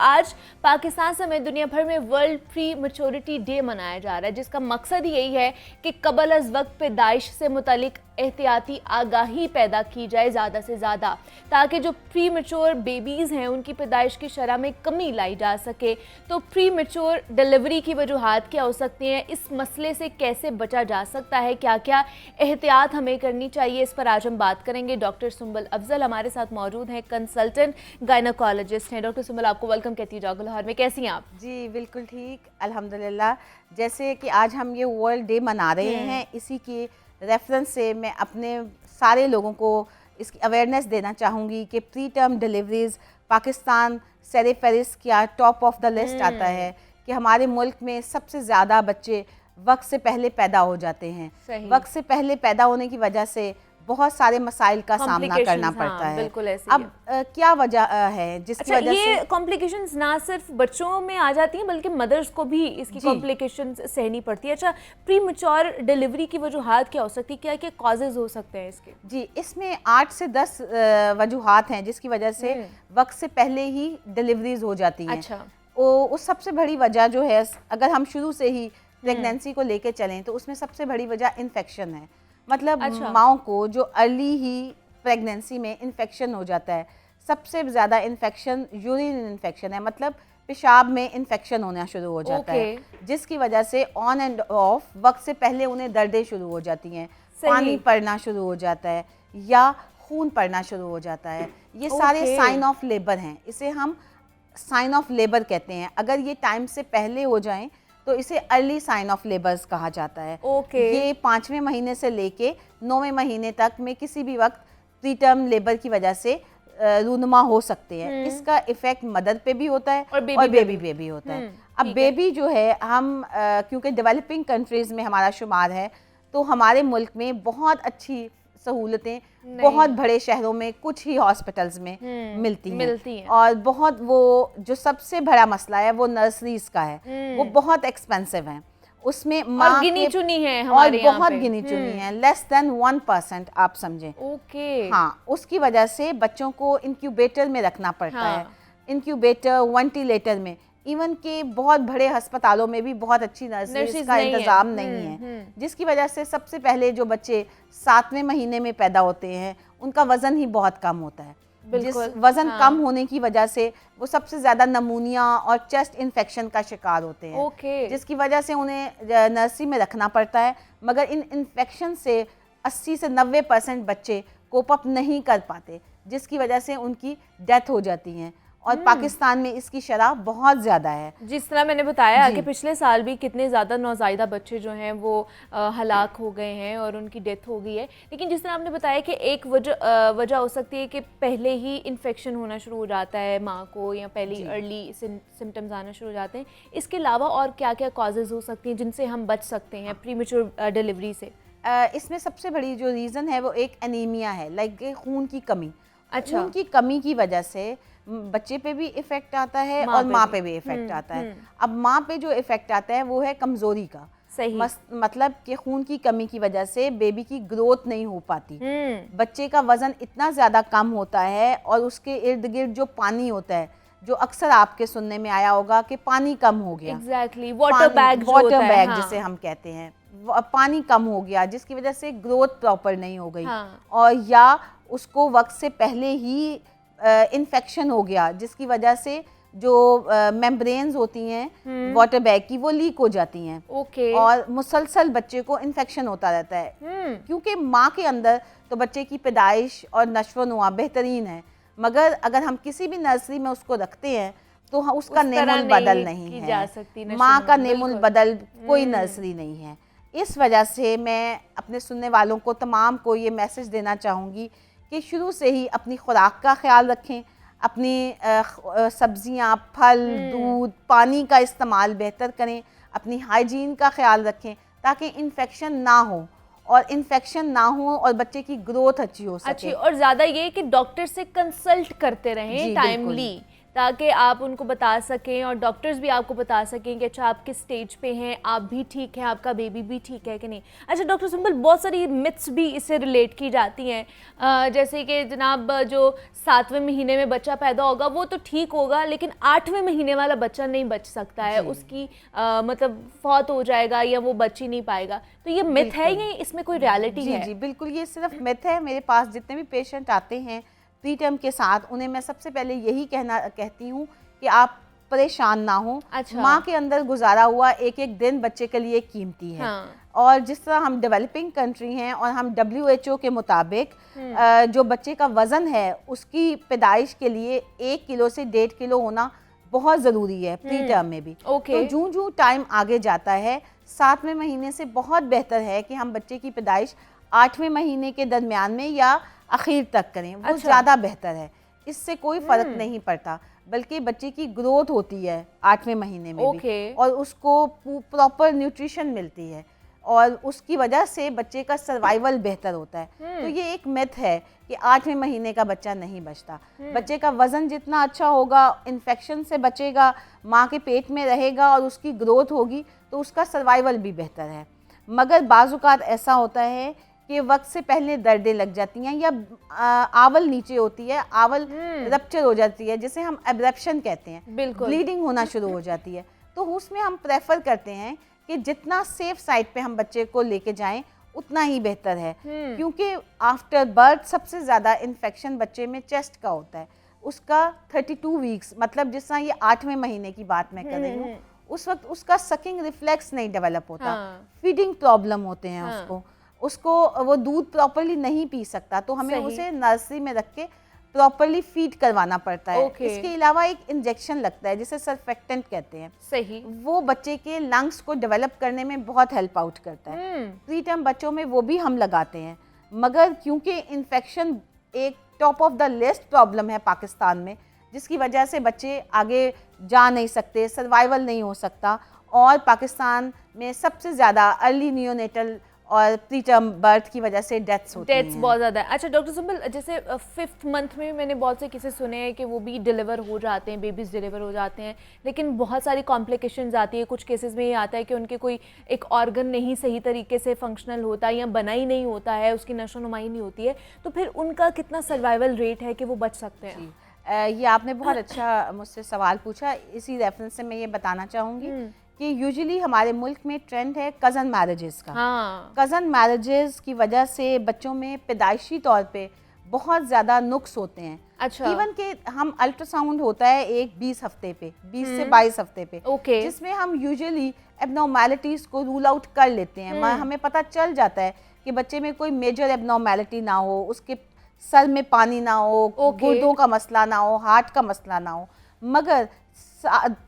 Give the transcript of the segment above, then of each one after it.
आज पाकिस्तान समेत दुनिया भर में वर्ल्ड प्री मैच्योरिटी डे मनाया जा रहा है, जिसका मकसद यही है कि कबल अज़ वक्त पैदाइश से मुतालिक एहतियाती आगाही पैदा की जाए ज़्यादा से ज़्यादा, ताकि जो प्री मैच्योर बेबीज़ हैं उनकी पैदाइश की शरह में कमी लाई जा सके। तो प्री मैच्योर डिलीवरी की वजूहात क्या हो सकती हैं, इस मसले से कैसे बचा जा सकता है, क्या क्या एहतियात हमें करनी चाहिए, इस पर आज हम बात करेंगे। डॉक्टर सुंबल अफजल हमारे साथ मौजूद हैं, कंसल्टेंट गायनोकोलॉजिस्ट हैं। डॉक्टर सुंबल, आपको वेलकम कहती हूँ लाहौर में। कैसी हैं आप? जी बिल्कुल ठीक, अल्हम्दुलिल्लाह। जैसे कि आज हम ये वर्ल्ड डे मना रहे हैं, इसी के रेफरेंस से मैं अपने सारे लोगों को इसकी अवेयरनेस देना चाहूँगी कि प्री टर्म डिलीवरीज़ पाकिस्तान सर फहरिस्त क्या टॉप ऑफ द लिस्ट आता है कि हमारे मुल्क में सबसे ज़्यादा बच्चे वक्त से पहले पैदा हो जाते हैं। वक्त से पहले पैदा होने की वजह से बहुत सारे मसाइल का सामना करना पड़ता है। बिल्कुल ऐसे अब क्या वजह है जिसकी वजह ये से कॉम्प्लिकेशंस ना सिर्फ बच्चों में आ जाती हैं बल्कि मदर्स को भी इसकी कॉम्प्लिकेशंस सहनी पड़ती है। अच्छा, प्री मैच्योर डिलीवरी की वजूहात क्या हो सकती है, क्या क्या कॉजेज हो सकते हैं इसके? जी, इसमें 8 से 10 वजूहात हैं जिसकी वजह से वक्त से पहले ही डिलीवरीज हो जाती हैं। अच्छा, उस सबसे बड़ी वजह जो है, अगर हम शुरू से ही प्रेगनेंसी को लेके चलें तो उसमें सबसे बड़ी वजह इन्फेक्शन है। मतलब माओ को जो अर्ली ही प्रेगनेंसी में इन्फेक्शन हो जाता है, सबसे ज़्यादा इन्फेक्शन यूरिन इन्फेक्शन है, मतलब पेशाब में इन्फेक्शन होना शुरू हो जाता है, जिसकी वजह से ऑन एंड ऑफ वक्त से पहले उन्हें दर्दें शुरू हो जाती हैं, पानी पड़ना शुरू हो जाता है या खून पड़ना शुरू हो जाता है। ये सारे साइन ऑफ लेबर हैं, इसे हम साइन ऑफ लेबर कहते हैं। अगर ये टाइम से पहले हो जाएं तो इसे अर्ली साइन ऑफ लेबर्स कहा जाता है। ये 5वें महीने से लेके 9वें महीने तक में किसी भी वक्त प्री टर्म लेबर की वजह से रूनुमा हो सकते हैं। इसका इफेक्ट मदर पे भी होता है और बेबी पे भी होता है। अब बेबी जो है, हम क्योंकि डेवलपिंग कंट्रीज में हमारा शुमार है, तो हमारे मुल्क में बहुत अच्छी सहूलतें बहुत बड़े शहरों में कुछ ही हॉस्पिटल्स में मिलती हैं। और बहुत, वो जो सबसे बड़ा मसला है वो नर्सरीज का है, वो बहुत एक्सपेंसिव है। उसमें और गिनी चुनी है हमारे और बहुत गिनी चुनी है, लेस देन 1% आप समझें। हाँ, उसकी वजह से बच्चों को इंक्यूबेटर में रखना पड़ता है, इंक्यूबेटर, वेंटिलेटर में। इवन के बहुत बड़े अस्पतालों में भी बहुत अच्छी नर्सरीज का इंतजाम नहीं है, जिसकी वजह से सबसे पहले जो बच्चे 7वें महीने में पैदा होते हैं उनका वजन ही बहुत कम होता है। जिस वजन कम होने की वजह से वो सबसे ज्यादा नमूनिया और चेस्ट इन्फेक्शन का शिकार होते हैं, जिसकी वजह से उन्हें नर्सरी में रखना पड़ता है। मगर इन इन्फेक्शन से 80 से 90% बच्चे कोप अप नहीं कर पाते, जिसकी वजह से उनकी डेथ हो जाती है। और पाकिस्तान में इसकी शरह बहुत ज़्यादा है। जिस तरह मैंने बताया कि पिछले साल भी कितने ज़्यादा नौज़ायदा बच्चे जो हैं वो हलाक हो गए हैं और उनकी डेथ हो गई है। लेकिन जिस तरह आपने बताया कि एक वजह हो सकती है कि पहले ही इन्फेक्शन होना शुरू हो जाता है माँ को, या पहले अर्ली सिम्टम्स आना शुरू हो जाते हैं। इसके अलावा और क्या क्या कॉजेज़ हो सकती हैं जिनसे हम बच सकते हैं प्री मैच्योर डिलीवरी से? इसमें सबसे बड़ी जो रीज़न है वो एक एनीमिया है, लाइक खून की कमी। अच्छा, खून की कमी की वजह से बच्चे पे भी इफेक्ट आता है और माँ पे भी इफेक्ट आता है। अब माँ पे जो इफेक्ट आता है वो है कमजोरी का। सही। मतलब कि खून की कमी की वजह से बेबी की ग्रोथ नहीं हो पाती, बच्चे का वजन इतना ज्यादा कम होता है और उसके इर्द गिर्द जो पानी होता है, जो अक्सर आपके सुनने में आया होगा कि पानी कम हो गया। एग्जैक्टली, वाटर बैग जिसे हम कहते हैं, पानी कम हो गया, जिसकी वजह से ग्रोथ प्रॉपर नहीं हो गई। और या उसको वक्त से पहले ही इन्फेक्शन हो गया, जिसकी वजह से जो मेम्ब्रेन्स होती हैं वाटर बैग की, वो लीक हो जाती हैं। और मुसलसल बच्चे को इन्फेक्शन होता रहता है, क्योंकि माँ के अंदर तो बच्चे की पैदाइश और नश्व-ओ-नुमा बेहतरीन है, मगर अगर हम किसी भी नर्सरी में उसको रखते हैं तो उसका नेमुल बदल नहीं है। माँ का नेमुल बदल कोई नर्सरी नहीं है। इस वजह से मैं अपने सुनने वालों को, तमाम को ये मैसेज देना चाहूँगी कि शुरू से ही अपनी खुराक का ख्याल रखें, अपनी सब्जियां, फल, दूध, पानी का इस्तेमाल बेहतर करें, अपनी हाइजीन का ख्याल रखें ताकि इन्फेक्शन ना हो और बच्चे की ग्रोथ अच्छी हो सके। और ज़्यादा ये कि डॉक्टर से कंसल्ट करते रहें टाइमली, ताकि आप उनको बता सकें और डॉक्टर्स भी आपको बता सकें कि अच्छा आप किस स्टेज पे हैं, आप भी ठीक हैं, आपका बेबी भी ठीक है कि नहीं। अच्छा डॉक्टर सुंबल, बहुत सारी मिथ्स भी इससे रिलेट की जाती हैं, जैसे कि जनाब जो 7वें महीने में बच्चा पैदा होगा वो तो ठीक होगा, लेकिन 8वें महीने वाला बच्चा नहीं बच सकता है, उसकी मतलब फौत हो जाएगा या वो बच ही नहीं पाएगा। तो ये मिथ है या इसमें कोई रियलिटी है? जी बिल्कुल, ये सिर्फ मिथ है। मेरे पास जितने भी पेशेंट आते हैं प्री टर्म के साथ, उन्हें मैं सबसे पहले यही कहती हूँ कि आप परेशान ना हो। अच्छा। माँ के अंदर गुजारा हुआ एक एक दिन बच्चे के लिए कीमती है। और जिस तरह हम डेवलपिंग कंट्री हैं और हम WHO के मुताबिक जो बच्चे का वज़न है उसकी पैदाइश के लिए 1 किलो से 1.5 किलो होना बहुत ज़रूरी है प्री टर्म में भी। तो जूं टाइम आगे जाता है, 7वें महीने से बहुत बेहतर है कि हम बच्चे की पैदाइश 8वें महीने के दरमियान में या आखिर तक करें, वो ज़्यादा बेहतर है। इससे कोई फ़र्क नहीं पड़ता, बल्कि बच्चे की ग्रोथ होती है 8वें महीने में भी, और उसको प्रॉपर न्यूट्रिशन मिलती है और उसकी वजह से बच्चे का सर्वाइवल बेहतर होता है। तो ये एक मिथ है कि 8वें महीने का बच्चा नहीं बचता। बच्चे का वज़न जितना अच्छा होगा, इन्फेक्शन से बचेगा, माँ के पेट में रहेगा और उसकी ग्रोथ होगी, तो उसका सर्वाइवल भी बेहतर है। मगर बाज़-औक़ात ऐसा होता है कि वक्त से पहले दर्दें लग जाती हैं या आवल नीचे होती है, आवल रप्चर हो जाती है, जिसे हम एब्रप्शन कहते हैं, ब्लीडिंग होना शुरू हो जाती है। तो उसमें हम प्रेफर करते हैं कि जितना सेफ साइड पे हम बच्चे को लेके जाएं उतना ही बेहतर है, क्योंकि आफ्टर बर्थ सबसे ज़्यादा इन्फेक्शन बच्चे में चेस्ट का होता है। उसका 32 वीक्स, मतलब जिस तरह ये 8वें महीने की बात मैं कर रही हूँ, उस वक्त उसका सकिंग रिफ्लेक्स नहीं डेवलप होता, फीडिंग प्रॉब्लम होते हैं उसको वो दूध प्रॉपर्ली नहीं पी सकता, तो हमें उसे नर्सरी में रख के प्रॉपर्ली फीड करवाना पड़ता है। इसके अलावा एक इंजेक्शन लगता है जिसे सर्फेक्टेंट कहते हैं, सही, वो बच्चे के लंग्स को डेवलप करने में बहुत हेल्प आउट करता है। प्री टर्म बच्चों में वो भी हम लगाते हैं, मगर क्योंकि इन्फेक्शन एक top of the list problem है पाकिस्तान में, जिसकी वजह से बच्चे आगे जा नहीं सकते, सर्वाइवल नहीं हो सकता, और पाकिस्तान में सबसे ज़्यादा अर्ली नियोनेटल और प्री टर्म बर्थ की वजह से डेथ्स होती हैं। बहुत ज़्यादा है। अच्छा डॉक्टर सुंबल, जैसे 5th मंथ में मैंने बहुत से केसेस सुने हैं कि वो भी डिलीवर हो जाते हैं, बेबीज़ डिलीवर हो जाते हैं, लेकिन बहुत सारी कॉम्प्लिकेशंस आती है। कुछ केसेस में ये आता है कि उनके कोई एक ऑर्गन नहीं सही तरीके से फंक्शनल होता या बना ही नहीं होता है, उसकी नशोनुमाई नहीं होती है, तो फिर उनका कितना सर्वाइवल रेट है कि वो बच सकते हैं? ये आपने बहुत अच्छा मुझसे सवाल पूछा। इसी रेफरेंस से मैं ये बताना चाहूँगी कि यूजुअली हमारे मुल्क में ट्रेंड है कज़न मैरिजेस का। कज़न मैरिजेस की वजह से बच्चों में पैदाइशी तौर पे बहुत ज़्यादा नुक्स होते हैं। अच्छा। इवन के हम अल्ट्रासाउंड होता है एक 20 हफ्ते पे, 20 से 22 हफ्ते पे, जिसमें हम यूजुअली एबनॉर्मैलिटीज़ को रूल आउट कर लेते हैं। हमें पता चल जाता है कि बच्चे में कोई मेजर एबनॉर्मैलिटी ना हो, उसके सर में पानी ना हो, गुर्दों का मसला ना हो, हार्ट का मसला ना हो, मगर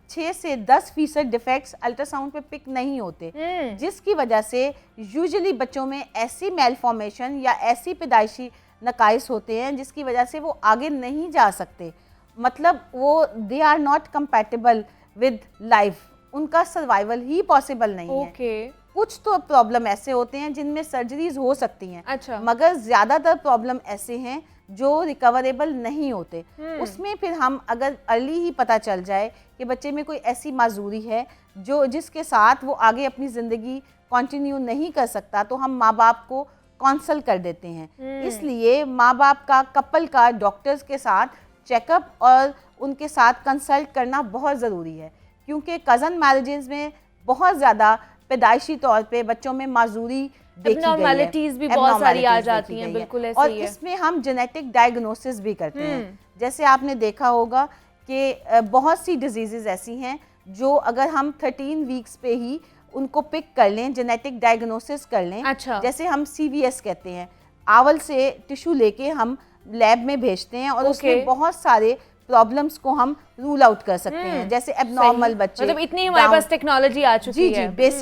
6 से 10% डिफेक्ट्स अल्ट्रासाउंड पे पिक नहीं होते, जिसकी वजह से यूजुअली बच्चों में ऐसी मेलफॉर्मेशन या ऐसी पैदाइशी नकाइस होते हैं जिसकी वजह से वो आगे नहीं जा सकते, मतलब वो they are not compatible with life, उनका सर्वाइवल ही पॉसिबल नहीं है। कुछ तो प्रॉब्लम ऐसे होते हैं जिनमें सर्जरीज हो सकती हैं। अच्छा। मगर ज़्यादातर प्रॉब्लम ऐसे हैं जो रिकवरेबल नहीं होते। उसमें फिर हम अगर अर्ली ही पता चल जाए कि बच्चे में कोई ऐसी माजूरी है जिसके साथ वो आगे अपनी ज़िंदगी कंटिन्यू नहीं कर सकता, तो हम माँ बाप को काउंसल कर देते हैं। इसलिए माँ बाप का, कपल का डॉक्टर्स के साथ चेकअप और उनके साथ कंसल्ट करना बहुत ज़रूरी है, क्योंकि कज़न मैरिजेस में बहुत ज़्यादा पैदाइशी तौर पे बच्चों में माजूरी एबनॉर्मैलिटीज भी बहुत सारी आ जाती हैं। बिल्कुल ऐसे और ही है। इसमें हम जेनेटिक डायग्नोसिस भी करते हैं। जैसे आपने देखा होगा कि बहुत सी डिजीजेस ऐसी हैं जो अगर हम 13 वीक्स पे ही उनको पिक कर लें, जेनेटिक डायग्नोसिस कर लें। अच्छा। जैसे हम CVS कहते हैं, आवल से टिश्यू लेके हम लैब में भेजते हैं और उसमें बहुत सारे प्रॉब्लम्स को हम रूल आउट कर सकते हैं, जैसे एबनॉर्मल बच्चे, मतलब इतनी हमारे पास टेक्नोलॉजी आ चुकी है। जी, बेसिक